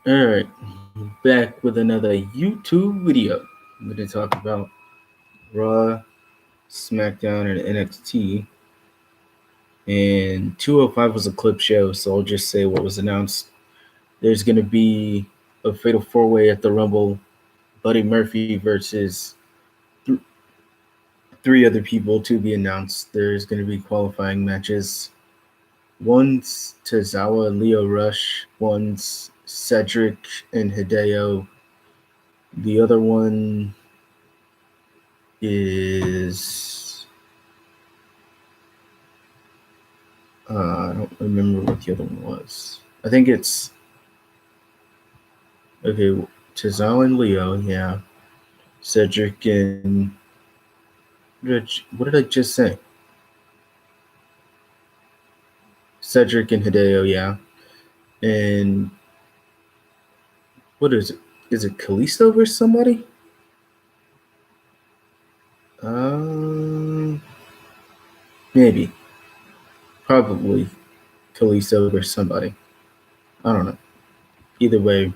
Alright, back with another YouTube video. I'm going to talk about Raw, SmackDown, and NXT. And 205 was a clip show, so I'll just say what was announced. There's going to be a fatal four-way at the Rumble. Buddy Murphy versus three other people to be announced. There's going to be qualifying matches. One's Tozawa and Lio Rush. One's Cedric and Hideo. The other one is I don't remember what the other one was. I think it's Tozawa and Leo, yeah. Cedric and what did I just say? Cedric and Hideo, yeah. And what is it? Is it Kalisto versus somebody? Maybe. Probably Kalisto versus somebody. I don't know. Either way,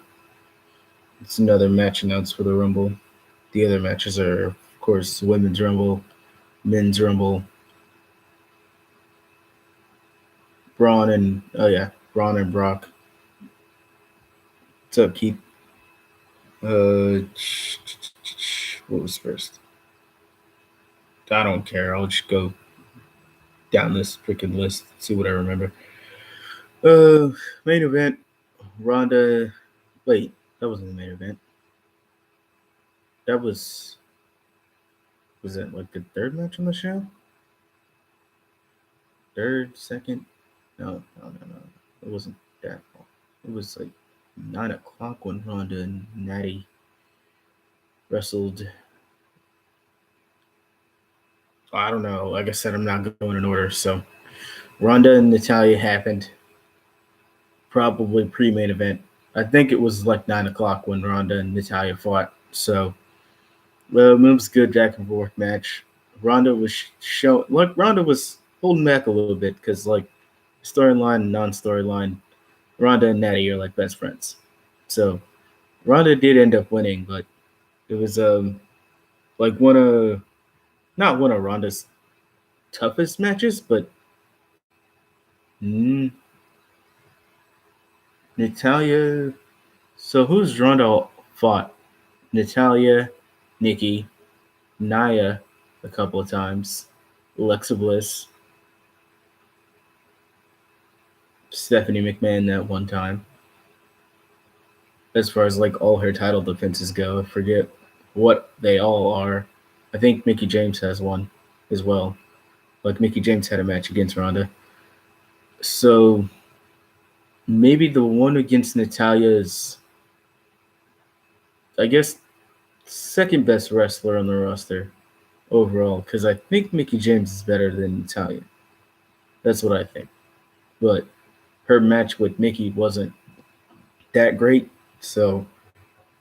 it's another match announced for the Rumble. The other matches are, of course, Women's Rumble, Men's Rumble, Braun and Brock. What's up, Keith? What was first? I don't care. I'll just go down this freaking list, see what I remember. Main event, Rhonda. Wait, that wasn't the main event. That was that like the third match on the show? Third, second? No. It wasn't that long. It was like 9 o'clock when Rhonda and Natty wrestled. I don't know. Like I said, I'm not going in order. So Rhonda and Natalya happened. Probably pre-main event. I think it was like 9 o'clock when Rhonda and Natalya fought. So it was a good back and forth match. Rhonda was holding back a little bit because like storyline and non-storyline, Rhonda and Natty are like best friends. So Rhonda did end up winning, but it was like not one of Rhonda's toughest matches, but Natalya. So who's Rhonda fought? Natalya, Nikki, Nia a couple of times, Alexa Bliss, Stephanie McMahon that one time. As far as like all her title defenses go, I forget what they all are. I think Mickie James has one as well. Like Mickie James had a match against Rhonda. So maybe the one against Natalya is, I guess, second best wrestler on the roster overall. Because I think Mickie James is better than Natalya. That's what I think. But her match with Mickie wasn't that great. So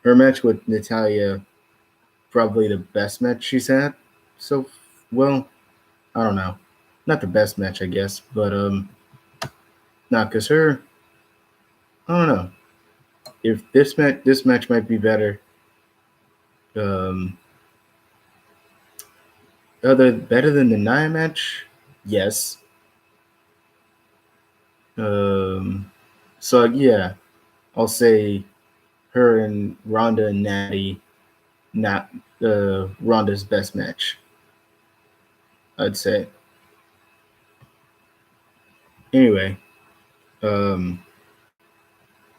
her match with Natalya, probably the best match she's had. So, well, I don't know. Not the best match, I guess, but not because her. I don't know. If this match might be better. Better than the Nia match, yes. So yeah, I'll say her and Rhonda and Natty, not Rhonda's best match. I'd say. Anyway,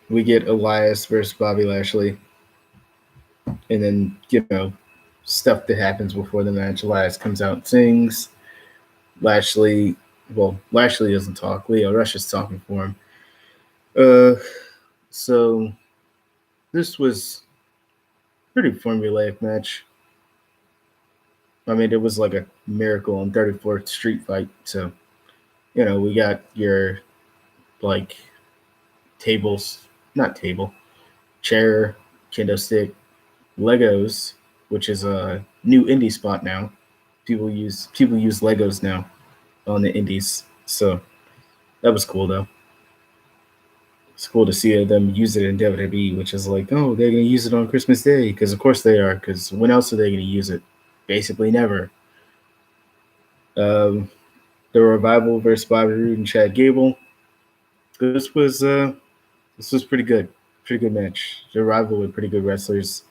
we get Elias versus Bobby Lashley, and then stuff that happens before the match. Elias comes out and sings. Lashley doesn't talk. Lio Rush is talking for him. So this was pretty formulaic match. I mean, it was like a Miracle on 34th Street fight. So, we got your like chair, kendo stick, Legos, which is a new indie spot now. People use Legos now on the indies. So that was cool though. it's cool to see them use it in WWE, which is like, oh, they're going to use it on Christmas Day, because of course they are, because when else are they going to use it? Basically never. The Revival versus Bobby Roode and Chad Gable. This was pretty good. Pretty good match. The Revival were pretty good wrestlers.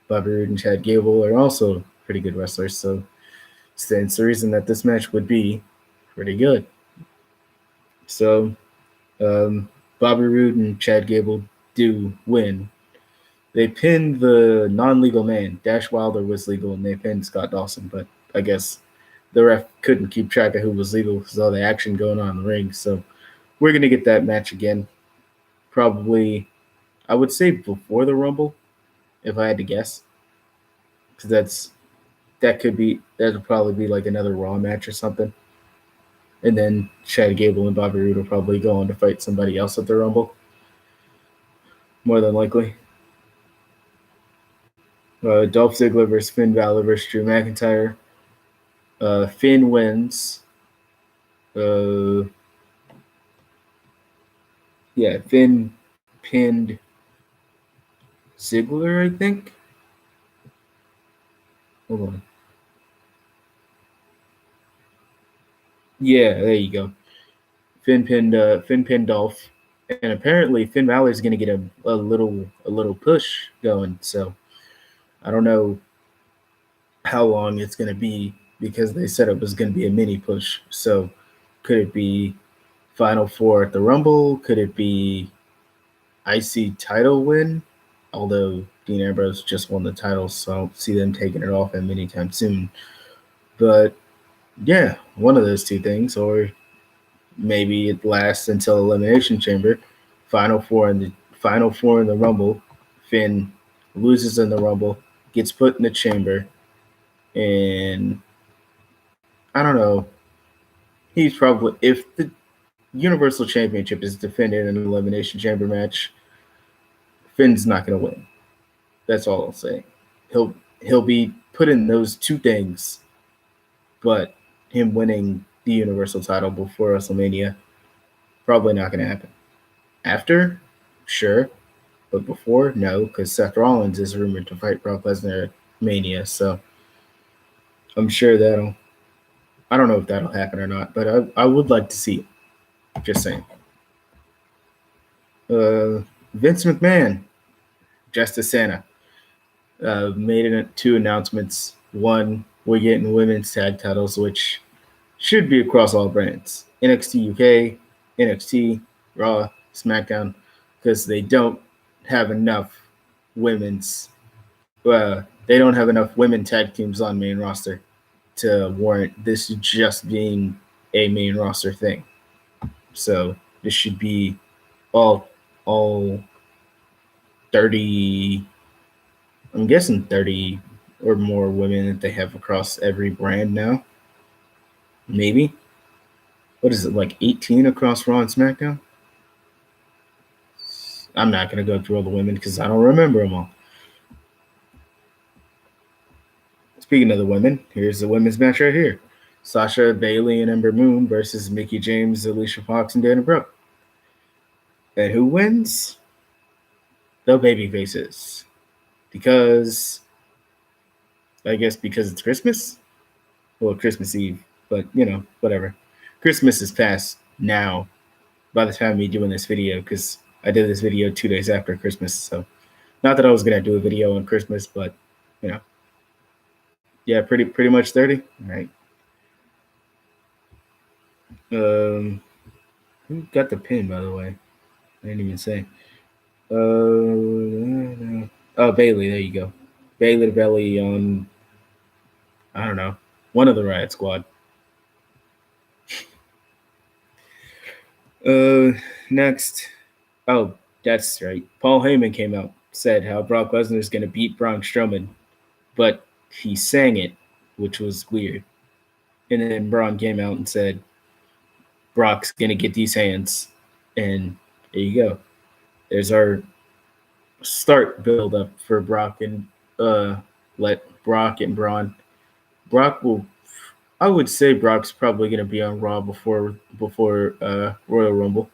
Bobby Roode and Chad Gable are also pretty good wrestlers, so stands the reason that this match would be pretty good. So, Bobby Roode and Chad Gable do win. They pinned the non-legal man. Dash Wilder was legal, and they pinned Scott Dawson, but I guess the ref couldn't keep track of who was legal because all the action going on in the ring. So we're going to get that match again. Probably, I would say before the Rumble, if I had to guess. Because that'll probably be like another Raw match or something. And then Chad Gable and Bobby Roode will probably go on to fight somebody else at the Rumble. More than likely. Dolph Ziggler versus Finn Balor versus Drew McIntyre. Finn wins. Finn pinned Ziggler, I think. Hold on. Yeah, there you go. Finn pinned Dolph, and apparently Finn Balor is going to get a little push going. So I don't know how long it's going to be because they said it was going to be a mini push. So could it be Final Four at the Rumble? Could it be IC title win? Although Dean Ambrose just won the title, so I don't see them taking it off him anytime soon. But yeah, one of those two things, or maybe it lasts until Elimination Chamber. Final four in the Rumble. Finn loses in the Rumble, gets put in the Chamber, and I don't know. He's probably, if the Universal Championship is defended in an Elimination Chamber match, Finn's not going to win. That's all I'll say. He'll be put in those two things, but him winning the Universal title before WrestleMania, probably not going to happen. After, sure, but before, no, because Seth Rollins is rumored to fight Brock Lesnar at Mania, so I'm sure I don't know if that'll happen or not, but I would like to see it. Just saying. Vince McMahon, Justice Santa, made two announcements. One, we're getting women's tag titles, which should be across all brands. NXT UK, NXT, Raw, SmackDown, because they don't have enough women tag teams on main roster to warrant this just being a main roster thing. So this should be all 30, I'm guessing 30 or more women that they have across every brand now. Maybe. What is it, like 18 across Raw and SmackDown? I'm not going to go through all the women because I don't remember them all. Speaking of the women, here's the women's match right here. Sasha, Bayley, and Ember Moon versus Mickie James, Alicia Fox, and Dana Brooke. And who wins? The babyfaces. Because it's Christmas? Well, Christmas Eve, but whatever. Christmas is past now by the time we're doing this video, because I did this video 2 days after Christmas, so not that I was going to do a video on Christmas, but yeah, pretty much 30. All right. Who got the pin, by the way? I didn't even say. Bayley, there you go. Bayley to Belly on, I don't know, one of the Riot Squad. Next. Oh, that's right. Paul Heyman came out, said how Brock Lesnar is going to beat Braun Strowman, but he sang it, which was weird. And then Braun came out and said, Brock's going to get these hands. And there you go. There's our start build up for Brock and let Brock and Braun. I would say Brock's probably going to be on Raw before Royal Rumble.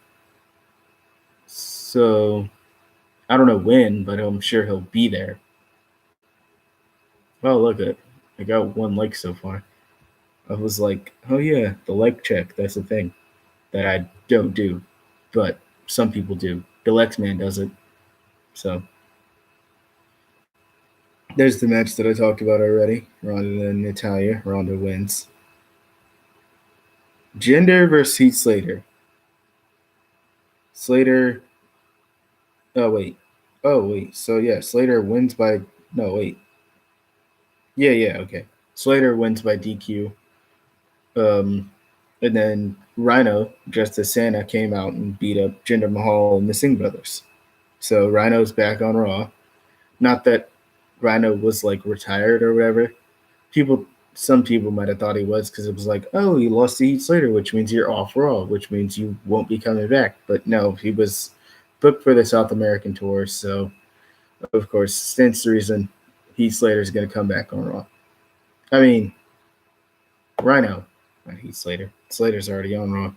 So I don't know when, but I'm sure he'll be there. Oh, look at I got 1 like so far. I was like, oh yeah, the like check. That's a thing that I don't do, but some people do. Bill X-Man does it. So there's the match that I talked about already. Rhonda and Natalya. Rhonda wins. Jinder versus Heath Slater. Slater. Oh wait. Oh wait. So yeah, Slater wins by. No wait. Yeah. Okay. Slater wins by DQ. And then Rhino, dressed as Santa, came out and beat up Jinder Mahal and the Singh brothers. So Rhino's back on Raw. Not that Rhino was like retired or whatever. Some people might have thought he was because it was like, oh, he lost to Heath Slater, which means you're off Raw, which means you won't be coming back. But no, he was booked for the South American tour. So, of course, stands to reason Heath Slater's going to come back on Raw. I mean, Rhino, not Heath Slater. Slater's already on Raw.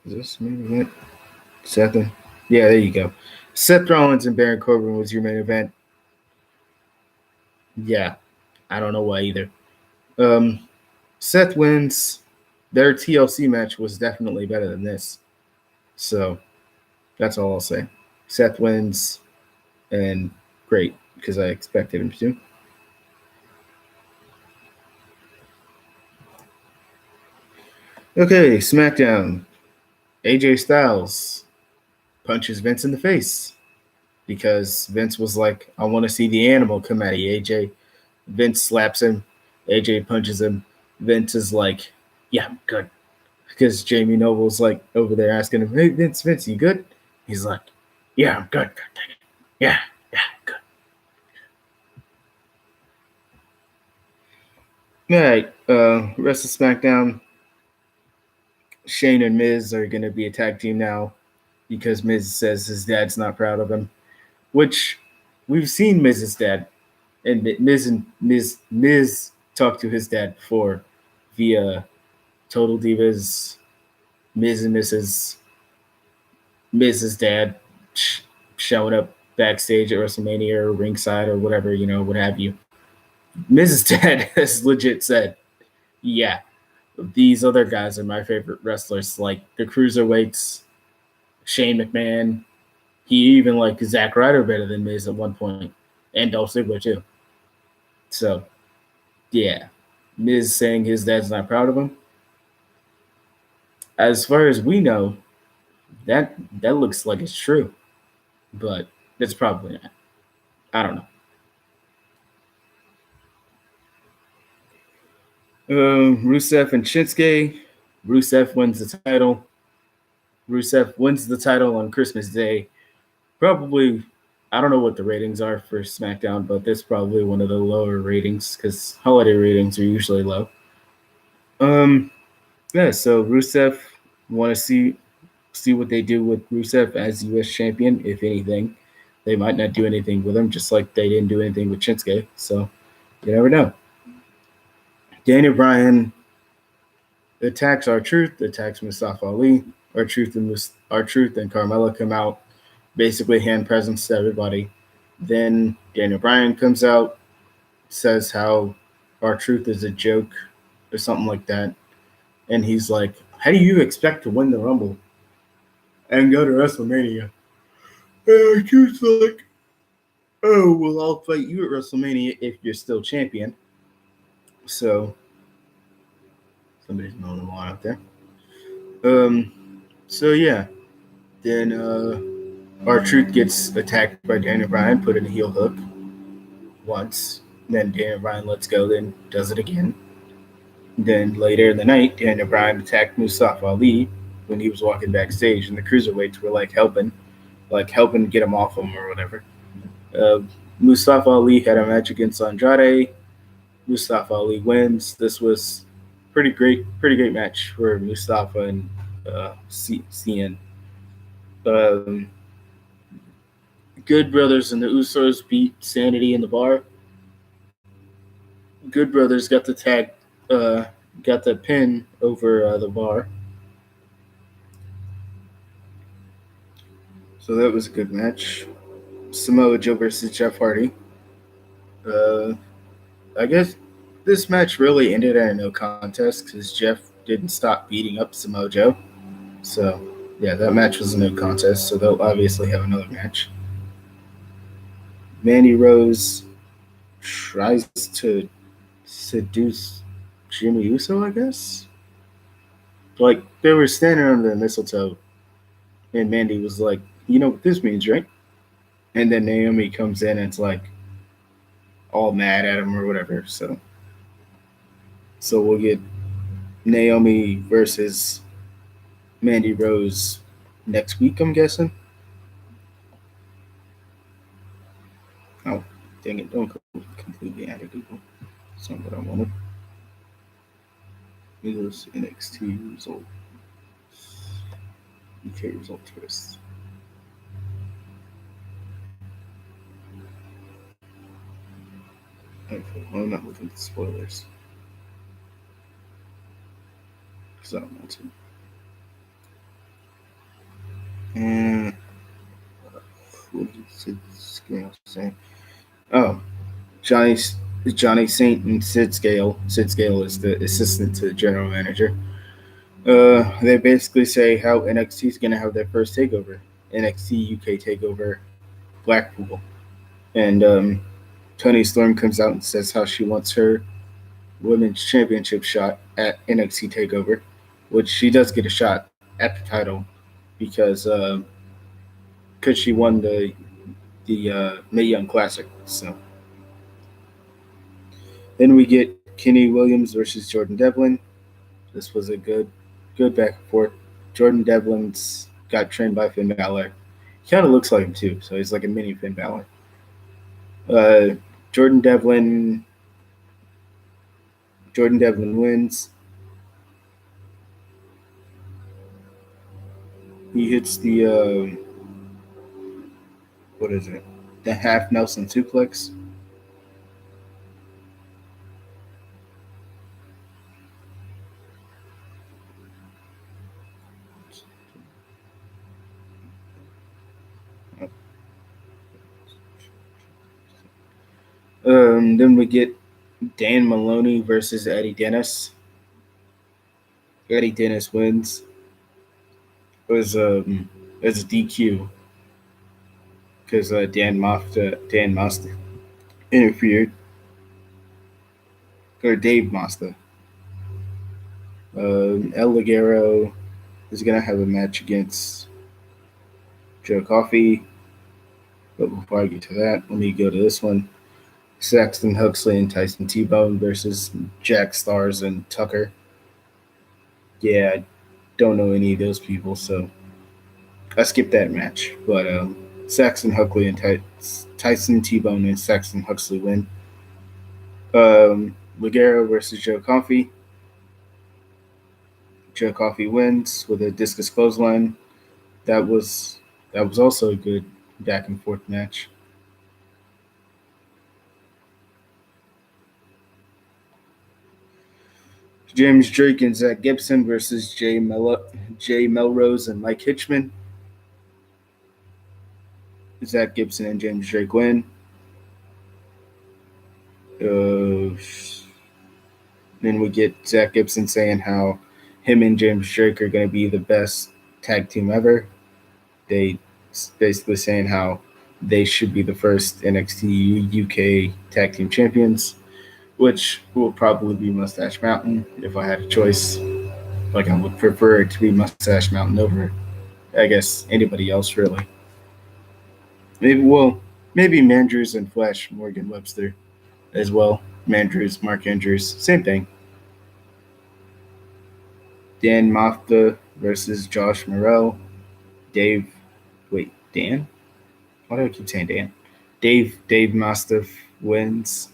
Is this main event? Seth? Yeah, there you go. Seth Rollins and Baron Corbin was your main event. Yeah, I don't know why either. Seth wins. Their TLC match was definitely better than this. So that's all I'll say. Seth wins, and great, because I expected him to. Okay, SmackDown. AJ Styles punches Vince in the face because Vince was like, I want to see the animal come out of you, AJ. Vince slaps him. AJ punches him. Vince is like, yeah, I'm good. Because Jamie Noble's like over there asking him, hey, Vince, you good? He's like, yeah, I'm good. Yeah, good. All right, rest of SmackDown. Shane and Miz are going to be a tag team now because Miz says his dad's not proud of him, which we've seen Miz's dad, and Miz talked to his dad before via Total Divas, Miz and Miz's dad showing up backstage at WrestleMania or ringside or whatever, what have you. Miz's dad has legit said, yeah, these other guys are my favorite wrestlers, like the cruiserweights, Shane McMahon. He even liked Zack Ryder better than Miz at one point, and Dolph Ziggler too. So, yeah, Miz saying his dad's not proud of him. As far as we know, that looks like it's true, but it's probably not. I don't know. Rusev and Shinsuke. Rusev wins the title. Rusev wins the title on Christmas Day. Probably, I don't know what the ratings are for SmackDown, but that's probably one of the lower ratings because holiday ratings are usually low. Yeah. So Rusev, want to see what they do with Rusev as U.S. champion, if anything. They might not do anything with him, just like they didn't do anything with Shinsuke. So you never know. Daniel Bryan attacks RTruth, attacks Mustafa Ali. RTruth and Carmella come out, basically hand presents to everybody. Then Daniel Bryan comes out, says how RTruth is a joke or something like that. And he's like, how do you expect to win the Rumble and go to WrestleMania? And RTruth's like, oh, well, I'll fight you at WrestleMania if you're still champion. So, somebody's mowing the lawn out there. So yeah. Then RTruth gets attacked by Daniel Bryan, put in a heel hook once. Then Daniel Bryan lets go, then does it again. Then later in the night, Daniel Bryan attacked Mustafa Ali when he was walking backstage, and the cruiserweights were helping get him off him or whatever. Mustafa Ali had a match against Andrade. Mustafa Ali wins. This was pretty great match for Mustafa and CN. Good Brothers and the Usos beat Sanity in the Bar. Good Brothers got the pin over the Bar. So that was a good match. Samoa Joe versus Jeff Hardy. Uh, I guess this match really ended at a no contest because Jeff didn't stop beating up Samoa Joe. So, yeah, that match was a no contest. So they'll obviously have another match. Mandy Rose tries to seduce Jimmy Uso, I guess. Like, they were standing under the mistletoe, and Mandy was like, "You know what this means, right?" And then Naomi comes in and it's like all mad at him or whatever. So we'll get Naomi versus Mandy Rose next week, I'm guessing. Oh, dang it! Don't go completely out of Google. That's not what I wanted. Those NXT result, UK result twist. Okay, well, I'm not looking at the spoilers because I don't want to. And what did Sid Scale say? Oh, Johnny Johnny Saint and Sid Scale. Sid Scale is the assistant to the general manager. They basically say how NXT is going to have their first takeover, NXT UK takeover Blackpool, and Tony Storm comes out and says how she wants her women's championship shot at NXT takeover, which she does get a shot at the title because she won the Mae Young Classic. So then we get Kenny Williams versus Jordan Devlin. This was a good back and forth. Jordan Devlin's got trained by Finn Balor. He kind of looks like him too, so he's like a mini Finn Balor. Uh, Jordan Devlin Jordan Devlin wins. He hits the what is it? The half Nelson suplex. Then we get Dan Maloney versus Eddie Dennis. Eddie Dennis wins. It was a DQ because Dan Masta interfered, or Dave Masta. El Ligero is gonna have a match against Joe Coffey. But before I get to that, let me go to this one. Saxton Huxley and Tyson T-Bone versus Jack Stars and Tucker. Yeah, I don't know any of those people, so I skipped that match. But Saxton Huxley and Tyson T-Bone and Saxton Huxley win. Ligero versus Joe Coffey. Joe Coffey wins with a discus clothesline. That was that was also a good back and forth match. James Drake and Zach Gibson versus Jay Melrose and Mike Hitchman. Zach Gibson and James Drake win. Then we get Zach Gibson saying how him and James Drake are going to be the best tag team ever. They basically saying how they should be the first NXT UK tag team champions, which will probably be Mustache Mountain if I had a choice. Like I would prefer it to be Mustache Mountain over, I guess, anybody else really. Maybe Mandrews and Flash Morgan Webster as well. Mandrews, Mark Andrews, same thing. Dan Mafta versus Josh Morrell. Dave, wait, Dan? Why do I keep saying Dan? Dave Mastiff wins.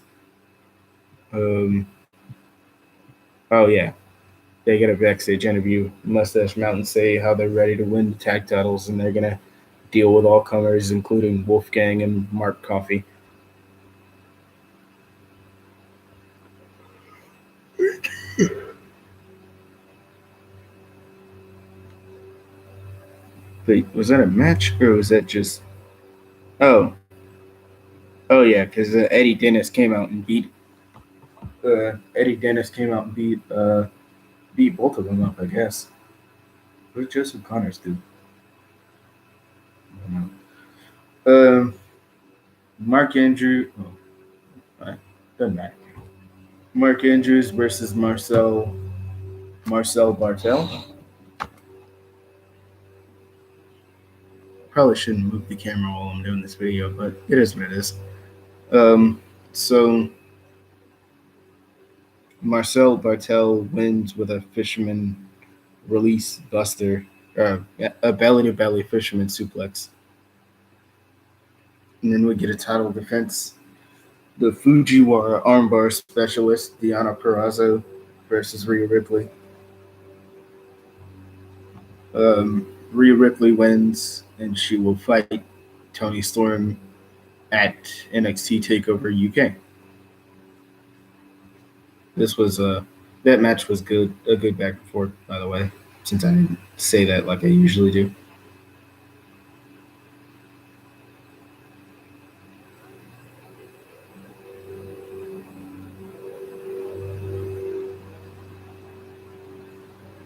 Um, oh yeah, they get a backstage interview. Mustache Mountain say how they're ready to win the tag titles and they're gonna deal with all comers, including Wolfgang and Mark Coffey. Wait, was that a match or was that just? Oh, oh yeah, because Eddie Dennis came out and beat. Eddie Dennis came out and beat both of them up. I guess. What did Joseph Connors do? I don't know. Mark Andrew. Oh, doesn't matter. Mark Andrews versus Marcel Bartel. Probably shouldn't move the camera while I'm doing this video, but it is what it is. So Marcel Bartel wins with a fisherman release buster, a belly to belly fisherman suplex. And then we get a title defense. The Fujiwara armbar specialist, Deonna Purrazzo versus Rhea Ripley. Rhea Ripley wins, and she will fight Toni Storm at NXT TakeOver UK. This was that match was good, a good back and forth, by the way, since I didn't say that like I usually do.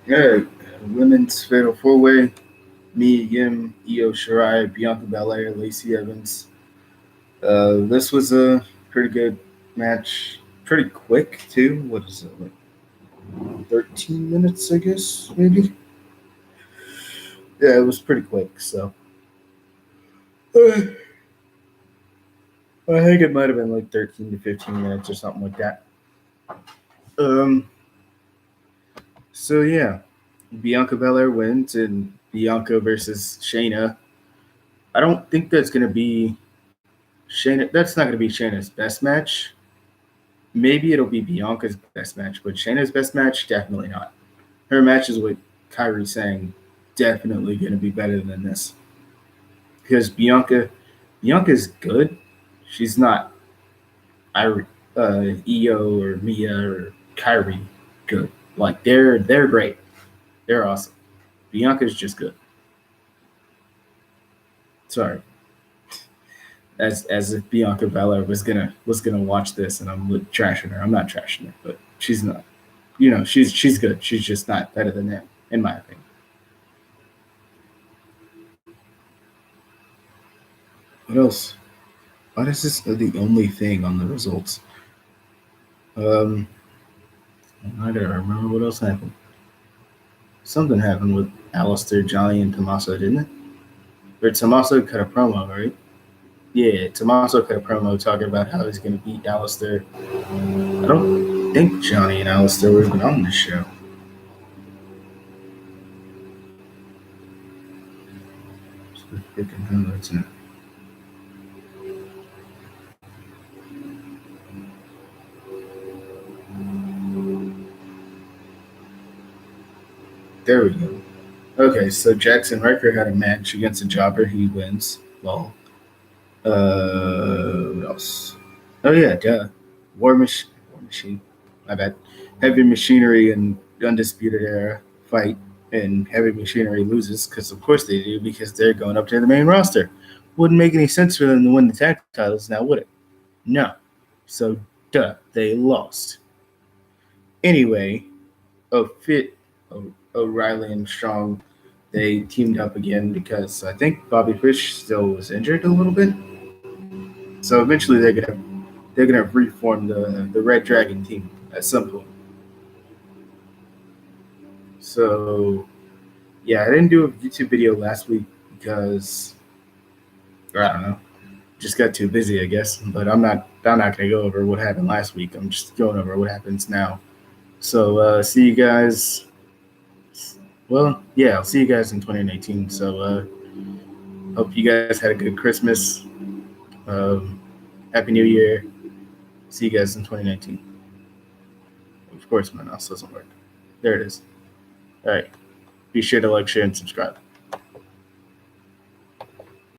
All right, women's fatal four-way: Mia Yim, Io Shirai, Bianca Belair, Lacey Evans. This was a pretty good match, pretty quick too. What is it, like 13 minutes, I guess, maybe? Yeah, it was pretty quick, so. I think it might have been like 13 to 15 minutes or something like that. So yeah, Bianca Belair wins, and Bianca versus Shayna. I don't think that's gonna be Shayna. That's not gonna be Shayna's best match. Maybe it'll be Bianca's best match, but Shayna's best match, definitely not. Her matches with Kairi Sane definitely gonna be better than this, because Bianca's good. She's not Io or Mia or Kairi good. Like they're great. They're awesome. Bianca's just good. Sorry. As if Bianca Belair was gonna watch this and I'm trashing her. I'm not trashing her, but she's not. You know, she's good. She's just not better than them, in my opinion. What else? Why is this the only thing on the results? I gotta remember what else happened. Something happened with Alistair, Johnny, and Tommaso, didn't it? Or Tommaso cut a promo, right? Yeah, Tommaso cut a promo talking about how he's going to beat Alistair. I don't think Johnny and Alistair were even on this show. Freaking highlights in it. There we go. Okay, so Jackson Riker had a match against a jobber. He wins. Well, what else? Oh yeah, duh. War Machine. My bad. Heavy Machinery and Undisputed Era fight, and Heavy Machinery loses because of course they do, because they're going up to the main roster. Wouldn't make any sense for them to win the tag titles now, would it? No. So duh, they lost. Anyway, O'Reilly and Strong, they teamed up again because I think Bobby Fish still was injured a little bit. So eventually they're gonna reform the Red Dragon team at some point. So yeah, I didn't do a YouTube video last week because I don't know, just got too busy, I guess. But I'm not gonna go over what happened last week. I'm just going over what happens now. So see you guys. Well, yeah, I'll see you guys in 2019. So hope you guys had a good Christmas. Happy New Year. See you guys in 2019. Of course, my mouse doesn't work. There it is. All right. Be sure to like, share, and subscribe.